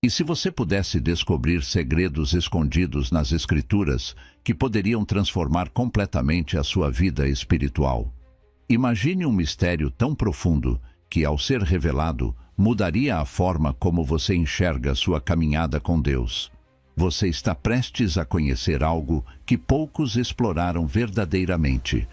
E se você pudesse descobrir segredos escondidos nas Escrituras que poderiam transformar completamente a sua vida espiritual? Imagine um mistério tão profundo que, ao ser revelado, mudaria a forma como você enxerga sua caminhada com Deus. Você está prestes a conhecer algo que poucos exploraram verdadeiramente.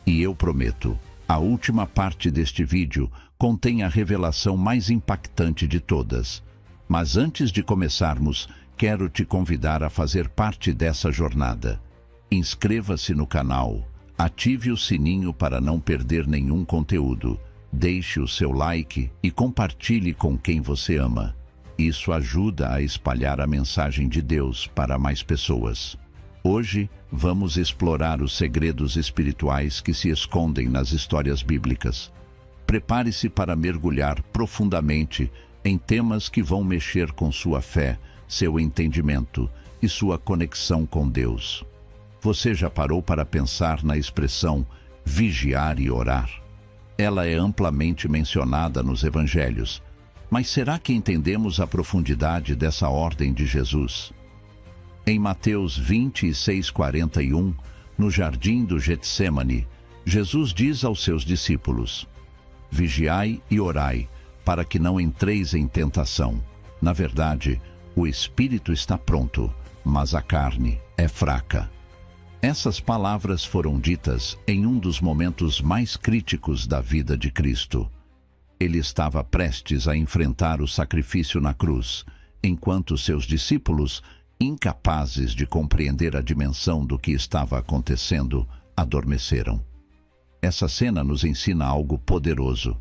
E eu prometo, a última parte deste vídeo contém a revelação mais impactante de todas. Mas antes de começarmos, quero te convidar a fazer parte dessa jornada. Inscreva-se no canal, ative o sininho para não perder nenhum conteúdo, deixe o seu like e compartilhe com quem você ama. Isso ajuda a espalhar a mensagem de Deus para mais pessoas. Hoje, vamos explorar os segredos espirituais que se escondem nas histórias bíblicas. Prepare-se para mergulhar profundamente em temas que vão mexer com sua fé, seu entendimento e sua conexão com Deus. Você já parou para pensar na expressão vigiar e orar? Ela é amplamente mencionada nos evangelhos, mas será que entendemos a profundidade dessa ordem de Jesus? Em Mateus 26:41, no jardim do Getsêmani, Jesus diz aos seus discípulos: vigiai e orai, para que não entreis em tentação. Na verdade, o espírito está pronto, mas a carne é fraca. Essas palavras foram ditas em um dos momentos mais críticos da vida de Cristo. Ele estava prestes a enfrentar o sacrifício na cruz, enquanto seus discípulos, incapazes de compreender a dimensão do que estava acontecendo, adormeceram. Essa cena nos ensina algo poderoso.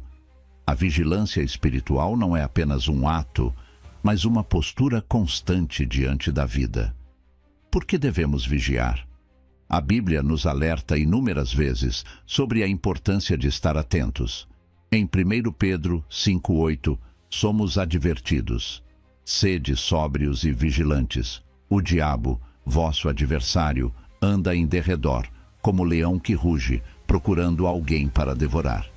A vigilância espiritual não é apenas um ato, mas uma postura constante diante da vida. Por que devemos vigiar? A Bíblia nos alerta inúmeras vezes sobre a importância de estar atentos. Em 1 Pedro 5:8, somos advertidos: sede sóbrios e vigilantes. O diabo, vosso adversário, anda em derredor, como leão que ruge, procurando alguém para devorar.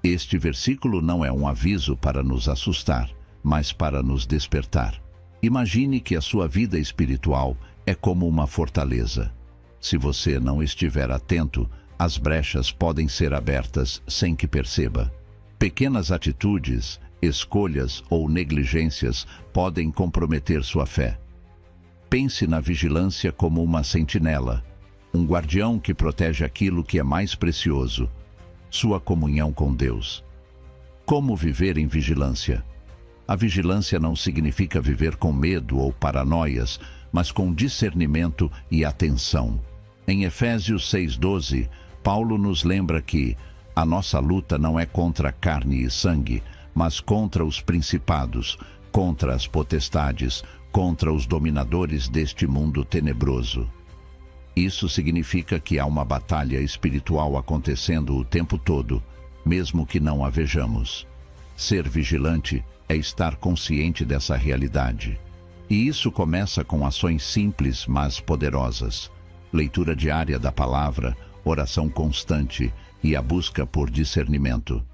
Este versículo não é um aviso para nos assustar, mas para nos despertar. Imagine que a sua vida espiritual é como uma fortaleza. Se você não estiver atento, as brechas podem ser abertas sem que perceba. Pequenas atitudes, escolhas ou negligências podem comprometer sua fé. Pense na vigilância como uma sentinela, um guardião que protege aquilo que é mais precioso: sua comunhão com Deus. Como viver em vigilância? A vigilância não significa viver com medo ou paranoias, mas com discernimento e atenção. Em Efésios 6:12, Paulo nos lembra que a nossa luta não é contra carne e sangue, mas contra os principados, contra as potestades, contra os dominadores deste mundo tenebroso. Isso significa que há uma batalha espiritual acontecendo o tempo todo, mesmo que não a vejamos. Ser vigilante é estar consciente dessa realidade. E isso começa com ações simples, mas poderosas. Leitura diária da palavra, oração constante e a busca por discernimento.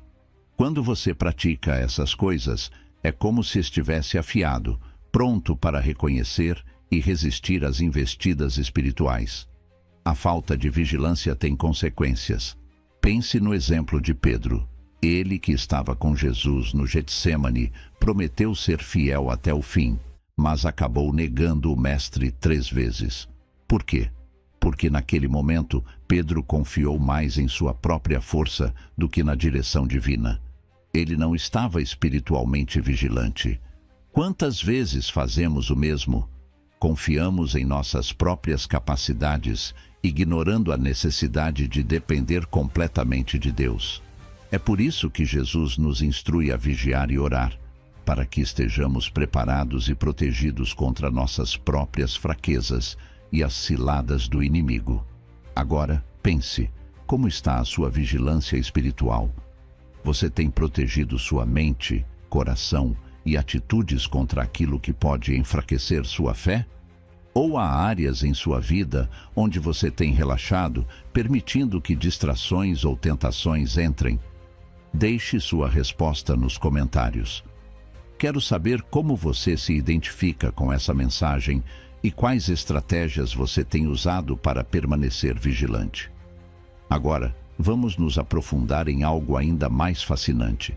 Quando você pratica essas coisas, é como se estivesse afiado, pronto para reconhecer e resistir às investidas espirituais. A falta de vigilância tem consequências. Pense no exemplo de Pedro. Ele, que estava com Jesus no Getsêmani, prometeu ser fiel até o fim, mas acabou negando o Mestre 3 vezes. Por quê? Porque naquele momento, Pedro confiou mais em sua própria força do que na direção divina. Ele não estava espiritualmente vigilante. Quantas vezes fazemos o mesmo? Confiamos em nossas próprias capacidades, ignorando a necessidade de depender completamente de Deus. É por isso que Jesus nos instrui a vigiar e orar, para que estejamos preparados e protegidos contra nossas próprias fraquezas e as ciladas do inimigo. Agora, pense, como está a sua vigilância espiritual? Você tem protegido sua mente, coração e atitudes contra aquilo que pode enfraquecer sua fé? Ou há áreas em sua vida onde você tem relaxado, permitindo que distrações ou tentações entrem? Deixe sua resposta nos comentários. quero saber como você se identifica com essa mensagem e quais estratégias você tem usado para permanecer vigilante. Agora, vamos nos aprofundar em algo ainda mais fascinante: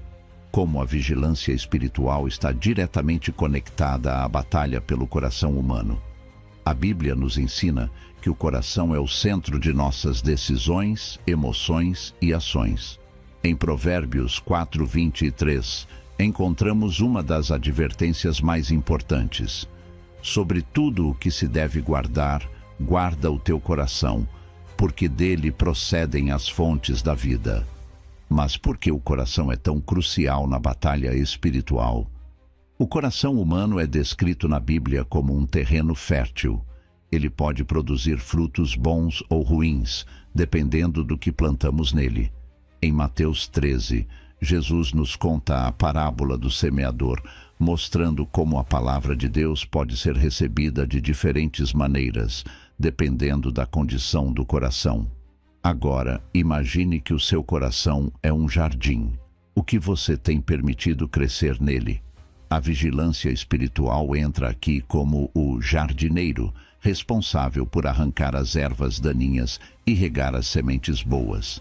como a vigilância espiritual está diretamente conectada à batalha pelo coração humano. A Bíblia nos ensina que o coração é o centro de nossas decisões, emoções e ações. Em Provérbios 4:23, encontramos uma das advertências mais importantes: sobre tudo o que se deve guardar, guarda o teu coração, porque dele procedem as fontes da vida. Mas por que o coração é tão crucial na batalha espiritual? O coração humano é descrito na Bíblia como um terreno fértil. Ele pode produzir frutos bons ou ruins, dependendo do que plantamos nele. Em Mateus 13, Jesus nos conta a parábola do semeador, mostrando como a palavra de Deus pode ser recebida de diferentes maneiras, dependendo da condição do coração. Agora, imagine que o seu coração é um jardim. O que você tem permitido crescer nele? A vigilância espiritual entra aqui como o jardineiro, responsável por arrancar as ervas daninhas e regar as sementes boas.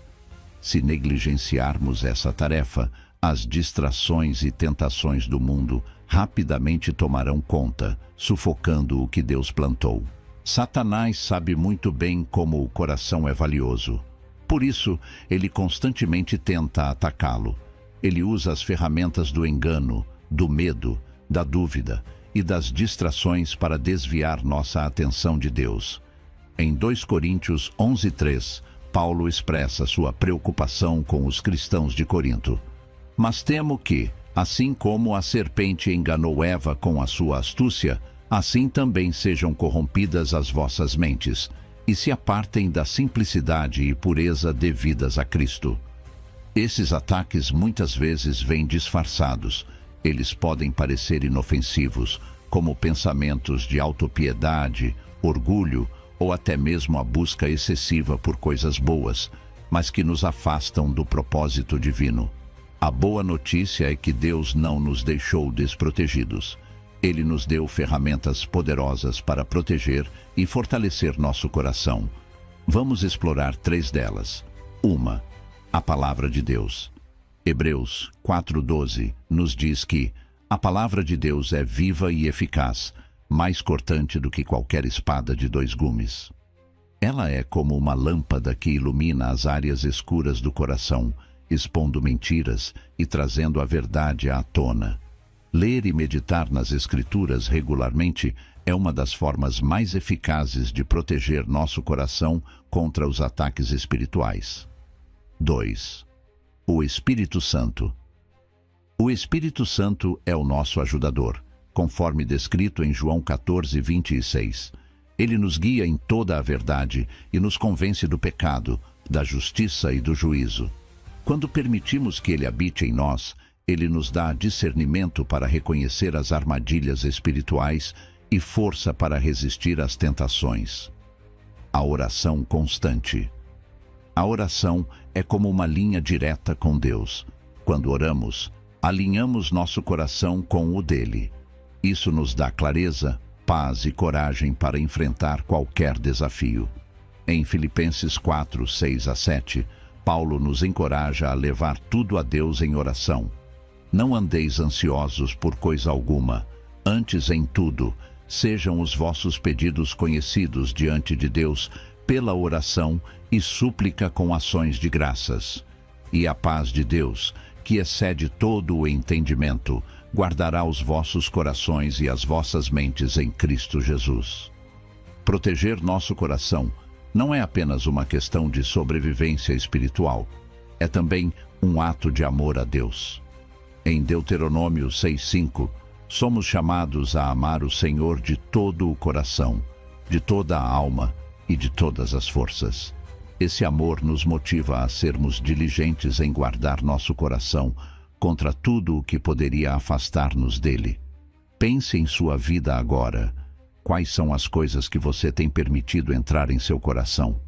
Se negligenciarmos essa tarefa, as distrações e tentações do mundo rapidamente tomarão conta, sufocando o que Deus plantou. Satanás sabe muito bem como o coração é valioso. Por isso, ele constantemente tenta atacá-lo. Ele usa as ferramentas do engano, do medo, da dúvida e das distrações para desviar nossa atenção de Deus. Em 2 Coríntios 11:3, Paulo expressa sua preocupação com os cristãos de Corinto. Mas temo que, assim como a serpente enganou Eva com a sua astúcia, assim também sejam corrompidas as vossas mentes, e se apartem da simplicidade e pureza devidas a Cristo. Esses ataques muitas vezes vêm disfarçados. Eles podem parecer inofensivos, como pensamentos de autopiedade, orgulho ou até mesmo a busca excessiva por coisas boas, mas que nos afastam do propósito divino. A boa notícia é que Deus não nos deixou desprotegidos. Ele nos deu ferramentas poderosas para proteger e fortalecer nosso coração. Vamos explorar 3 delas. 1. A Palavra de Deus. Hebreus 4:12 nos diz que a Palavra de Deus é viva e eficaz, mais cortante do que qualquer espada de 2 gumes. Ela é como uma lâmpada que ilumina as áreas escuras do coração, expondo mentiras e trazendo a verdade à tona. Ler e meditar nas Escrituras regularmente é uma das formas mais eficazes de proteger nosso coração contra os ataques espirituais. 2. O Espírito Santo. O Espírito Santo é o nosso ajudador, conforme descrito em João 14:26. Ele nos guia em toda a verdade e nos convence do pecado, da justiça e do juízo. Quando permitimos que ele habite em nós, ele nos dá discernimento para reconhecer as armadilhas espirituais e força para resistir às tentações. A oração constante. A oração é como uma linha direta com Deus. Quando oramos, alinhamos nosso coração com o dele. Isso nos dá clareza, paz e coragem para enfrentar qualquer desafio. Em Filipenses 4:6-7, Paulo nos encoraja a levar tudo a Deus em oração. Não andeis ansiosos por coisa alguma, antes em tudo, sejam os vossos pedidos conhecidos diante de Deus pela oração e súplica com ações de graças. E a paz de Deus, que excede todo o entendimento, guardará os vossos corações e as vossas mentes em Cristo Jesus. Proteger nosso coração não é apenas uma questão de sobrevivência espiritual, é também um ato de amor a Deus. Em Deuteronômio 6:5, somos chamados a amar o Senhor de todo o coração, de toda a alma e de todas as forças. Esse amor nos motiva a sermos diligentes em guardar nosso coração contra tudo o que poderia afastar-nos dele. Pense em sua vida agora. Quais são as coisas que você tem permitido entrar em seu coração?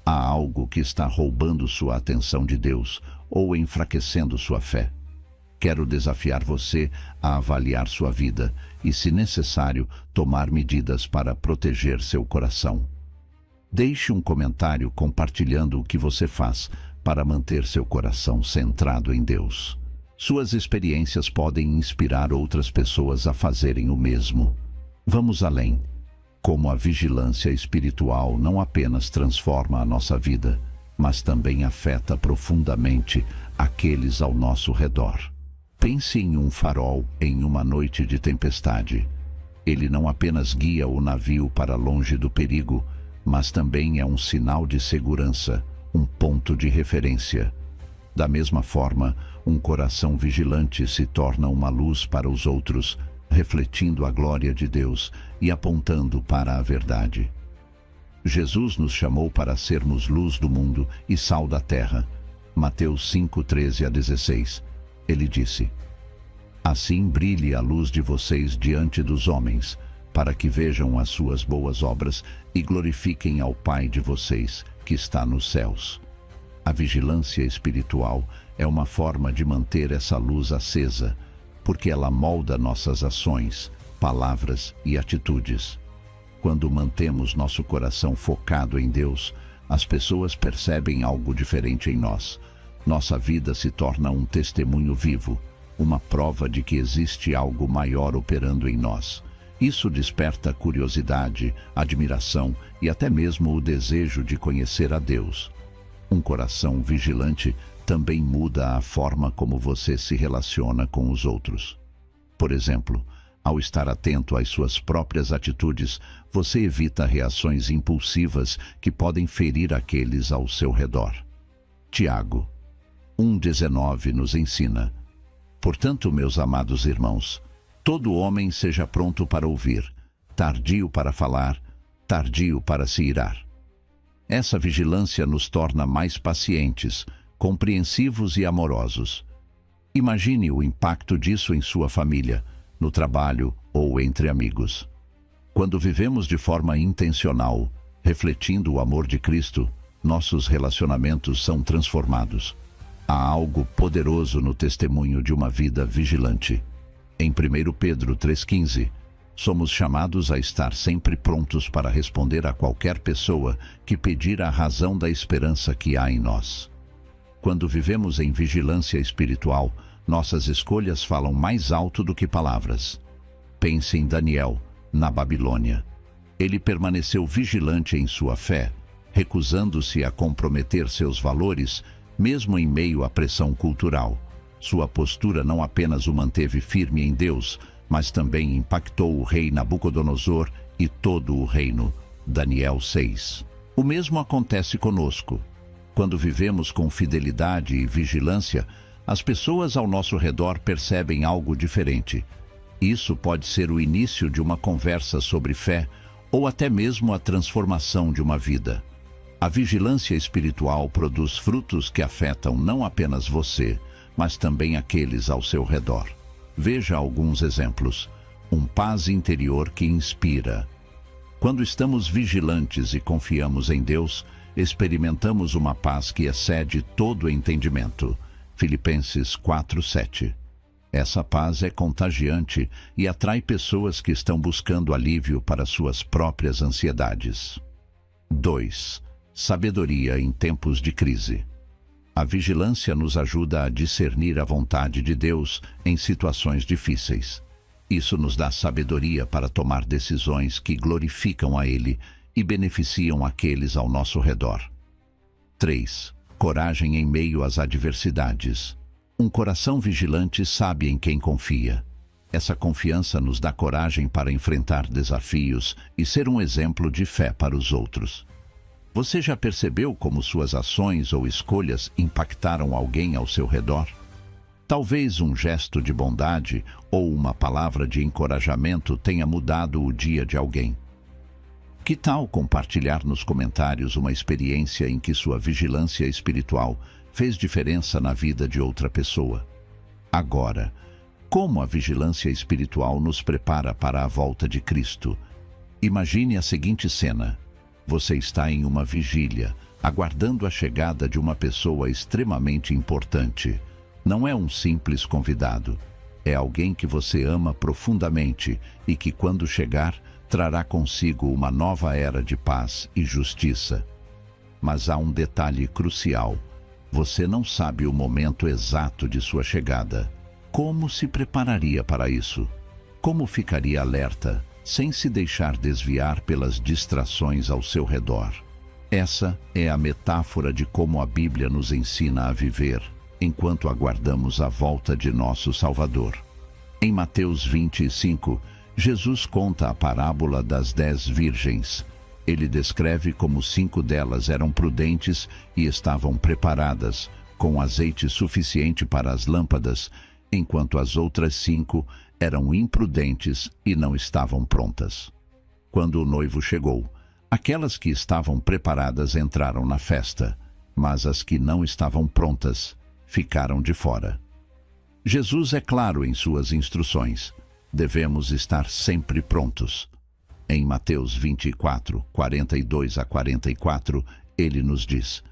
Há algo que está roubando sua atenção de Deus ou enfraquecendo sua fé? Quero desafiar você a avaliar sua vida e, se necessário, tomar medidas para proteger seu coração. Deixe um comentário compartilhando o que você faz para manter seu coração centrado em Deus. Suas experiências podem inspirar outras pessoas a fazerem o mesmo. Vamos além. Como a vigilância espiritual não apenas transforma a nossa vida, mas também afeta profundamente aqueles ao nosso redor. Pense em um farol em uma noite de tempestade. Ele não apenas guia o navio para longe do perigo, mas também é um sinal de segurança, um ponto de referência. Da mesma forma, um coração vigilante se torna uma luz para os outros, refletindo a glória de Deus e apontando para a verdade. Jesus nos chamou para sermos luz do mundo e sal da terra. Mateus 5:13-16. Ele disse: Assim brilhe a luz de vocês diante dos homens, para que vejam as suas boas obras e glorifiquem ao Pai de vocês, que está nos céus. A vigilância espiritual é uma forma de manter essa luz acesa, porque ela molda nossas ações, palavras e atitudes. Quando mantemos nosso coração focado em Deus, as pessoas percebem algo diferente em nós. Nossa vida se torna um testemunho vivo, uma prova de que existe algo maior operando em nós. Isso desperta curiosidade, admiração e até mesmo o desejo de conhecer a Deus. Um coração vigilante também muda a forma como você se relaciona com os outros. Por exemplo, ao estar atento às suas próprias atitudes, você evita reações impulsivas que podem ferir aqueles ao seu redor. Tiago 1,19 nos ensina: Portanto, meus amados irmãos, todo homem seja pronto para ouvir, tardio para falar, tardio para se irar. Essa vigilância nos torna mais pacientes, compreensivos e amorosos. Imagine o impacto disso em sua família, no trabalho ou entre amigos. Quando vivemos de forma intencional, refletindo o amor de Cristo, nossos relacionamentos são transformados. Há algo poderoso no testemunho de uma vida vigilante. Em 1 Pedro 3,15, somos chamados a estar sempre prontos para responder a qualquer pessoa que pedir a razão da esperança que há em nós. Quando vivemos em vigilância espiritual, nossas escolhas falam mais alto do que palavras. Pense em Daniel, na Babilônia. Ele permaneceu vigilante em sua fé, recusando-se a comprometer seus valores, mesmo em meio à pressão cultural. Sua postura não apenas o manteve firme em Deus, mas também impactou o rei Nabucodonosor e todo o reino. Daniel 6. O mesmo acontece conosco. Quando vivemos com fidelidade e vigilância, as pessoas ao nosso redor percebem algo diferente. Isso pode ser o início de uma conversa sobre fé ou até mesmo a transformação de uma vida. A vigilância espiritual produz frutos que afetam não apenas você, mas também aqueles ao seu redor. Veja alguns exemplos. Paz interior que inspira. Quando estamos vigilantes e confiamos em Deus, experimentamos uma paz que excede todo entendimento. Filipenses 4:7. Essa paz é contagiante e atrai pessoas que estão buscando alívio para suas próprias ansiedades. 2. Sabedoria em tempos de crise. A vigilância nos ajuda a discernir a vontade de Deus em situações difíceis. Isso nos dá sabedoria para tomar decisões que glorificam a Ele e beneficiam aqueles ao nosso redor. 3. Coragem em meio às adversidades. Um coração vigilante sabe em quem confia. Essa confiança nos dá coragem para enfrentar desafios e ser um exemplo de fé para os outros. Você já percebeu como suas ações ou escolhas impactaram alguém ao seu redor? Talvez um gesto de bondade ou uma palavra de encorajamento tenha mudado o dia de alguém. Que tal compartilhar nos comentários uma experiência em que sua vigilância espiritual fez diferença na vida de outra pessoa? Agora, como a vigilância espiritual nos prepara para a volta de Cristo? Imagine a seguinte cena. Você está em uma vigília, aguardando a chegada de uma pessoa extremamente importante. Não é um simples convidado. É alguém que você ama profundamente e que, quando chegar, trará consigo uma nova era de paz e justiça. Mas há um detalhe crucial. Você não sabe o momento exato de sua chegada. Como se prepararia para isso? Como ficaria alerta, sem se deixar desviar pelas distrações ao seu redor? Essa é a metáfora de como a Bíblia nos ensina a viver, enquanto aguardamos a volta de nosso Salvador. Em Mateus 25, Jesus conta a parábola das 10 virgens. Ele descreve como 5 delas eram prudentes e estavam preparadas, com azeite suficiente para as lâmpadas, enquanto as outras 5 eram imprudentes e não estavam prontas. Quando o noivo chegou, aquelas que estavam preparadas entraram na festa, mas as que não estavam prontas ficaram de fora. Jesus é claro em suas instruções. Devemos estar sempre prontos. Em Mateus 24, 42 a 44, ele nos diz: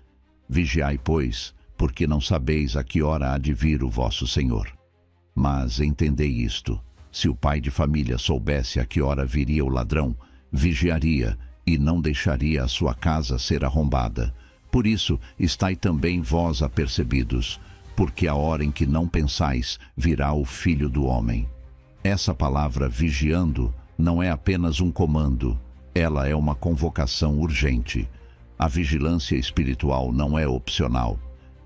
Vigiai, pois, porque não sabeis a que hora há de vir o vosso Senhor. Mas entendei isto: se o pai de família soubesse a que hora viria o ladrão, vigiaria e não deixaria a sua casa ser arrombada. Por isso, estai também vós apercebidos, porque a hora em que não pensais, virá o Filho do Homem. Essa palavra vigiando não é apenas um comando, ela é uma convocação urgente. A vigilância espiritual não é opcional,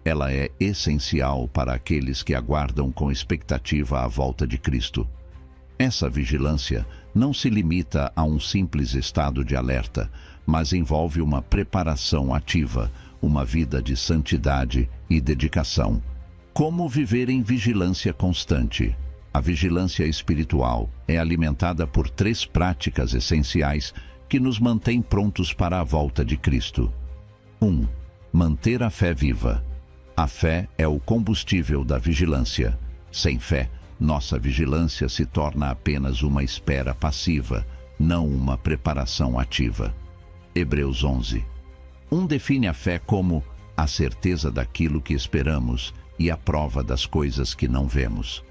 ela é essencial para aqueles que aguardam com expectativa a volta de Cristo. Essa vigilância não se limita a um simples estado de alerta, mas envolve uma preparação ativa, uma vida de santidade e dedicação. Como viver em vigilância constante? A vigilância espiritual é alimentada por 3 práticas essenciais que nos mantêm prontos para a volta de Cristo. 1. Manter a fé viva. A fé é o combustível da vigilância. Sem fé, nossa vigilância se torna apenas uma espera passiva, não uma preparação ativa. Hebreus 11. Define a fé como a certeza daquilo que esperamos e a prova das coisas que não vemos.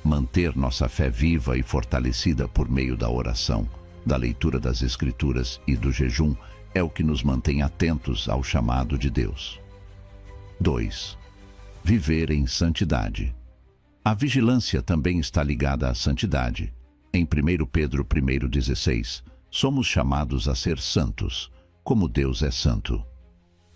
Manter nossa fé viva e fortalecida por meio da oração, da leitura das Escrituras e do jejum é o que nos mantém atentos ao chamado de Deus. 2. Viver em santidade. A vigilância também está ligada à santidade. Em 1 Pedro 1,16, somos chamados a ser santos, como Deus é santo.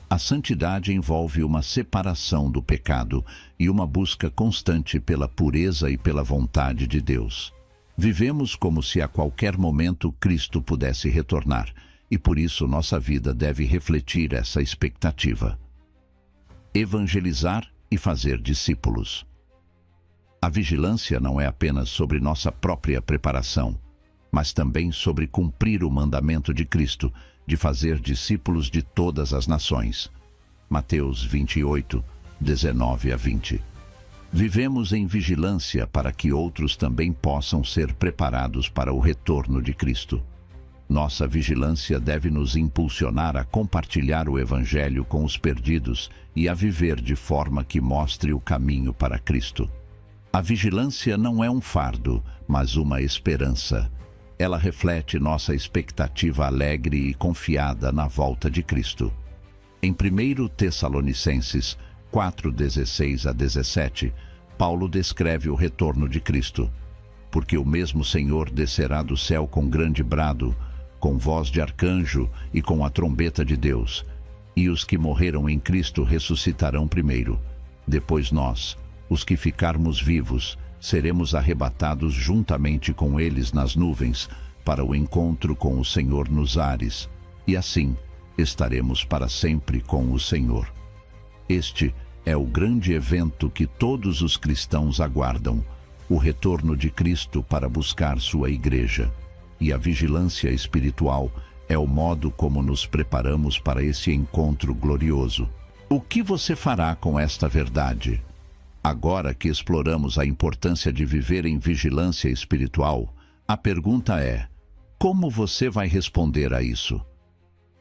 A santidade envolve uma separação do pecado e uma busca constante pela pureza e pela vontade de Deus. Vivemos como se a qualquer momento Cristo pudesse retornar, e por isso nossa vida deve refletir essa expectativa. Evangelizar e fazer discípulos. A vigilância não é apenas sobre nossa própria preparação, mas também sobre cumprir o mandamento de Cristo, de fazer discípulos de todas as nações. Mateus 28, 19 a 20. Vivemos em vigilância para que outros também possam ser preparados para o retorno de Cristo. Nossa vigilância deve nos impulsionar a compartilhar o Evangelho com os perdidos e a viver de forma que mostre o caminho para Cristo. A vigilância não é um fardo, mas uma esperança. Ela reflete nossa expectativa alegre e confiada na volta de Cristo. Em 1 Tessalonicenses 4:16 a 17, Paulo descreve o retorno de Cristo. Porque o mesmo Senhor descerá do céu com grande brado, com voz de arcanjo e com a trombeta de Deus, e os que morreram em Cristo ressuscitarão primeiro. Depois nós, os que ficarmos vivos, seremos arrebatados juntamente com eles nas nuvens, para o encontro com o Senhor nos ares, e assim estaremos para sempre com o Senhor. Este é o grande evento que todos os cristãos aguardam, o retorno de Cristo para buscar sua igreja. E a vigilância espiritual é o modo como nos preparamos para esse encontro glorioso. O que você fará com esta verdade? Agora que exploramos a importância de viver em vigilância espiritual, a pergunta é: como você vai responder a isso?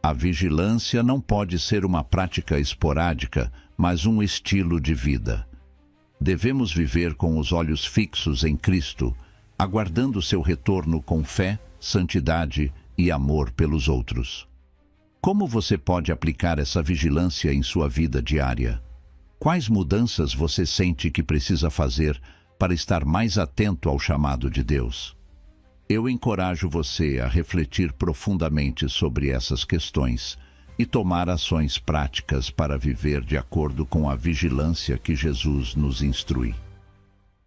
A vigilância não pode ser uma prática esporádica, mas um estilo de vida. Devemos viver com os olhos fixos em Cristo, aguardando seu retorno com fé, santidade e amor pelos outros. Como você pode aplicar essa vigilância em sua vida diária? Quais mudanças você sente que precisa fazer para estar mais atento ao chamado de Deus? Eu encorajo você a refletir profundamente sobre essas questões e tomar ações práticas para viver de acordo com a vigilância que Jesus nos instrui.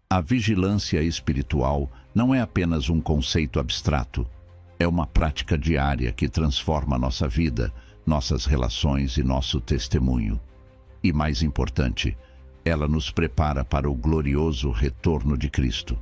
A vigilância espiritual não é apenas um conceito abstrato, é uma prática diária que transforma nossa vida, nossas relações e nosso testemunho. E mais importante, ela nos prepara para o glorioso retorno de Cristo.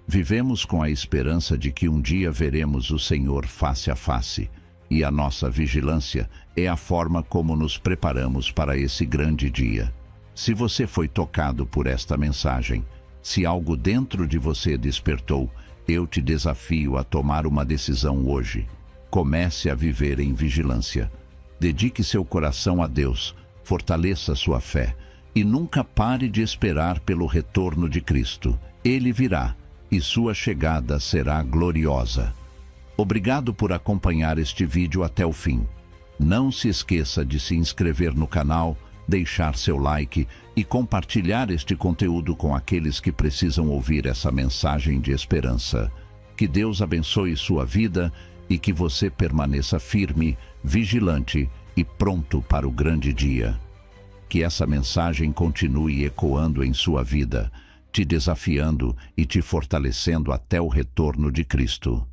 Vivemos com a esperança de que um dia veremos o Senhor face a face, e a nossa vigilância é a forma como nos preparamos para esse grande dia. Se você foi tocado por esta mensagem, se algo dentro de você despertou, eu te desafio a tomar uma decisão hoje. Comece a viver em vigilância. Dedique seu coração a Deus, fortaleça sua fé e nunca pare de esperar pelo retorno de Cristo. Ele virá e sua chegada será gloriosa. Obrigado por acompanhar este vídeo até o fim. Não se esqueça de se inscrever no canal, deixar seu like e compartilhar este conteúdo com aqueles que precisam ouvir essa mensagem de esperança. Que Deus abençoe sua vida e que você permaneça firme, vigilante e pronto para o grande dia. Que essa mensagem continue ecoando em sua vida, te desafiando e te fortalecendo até o retorno de Cristo.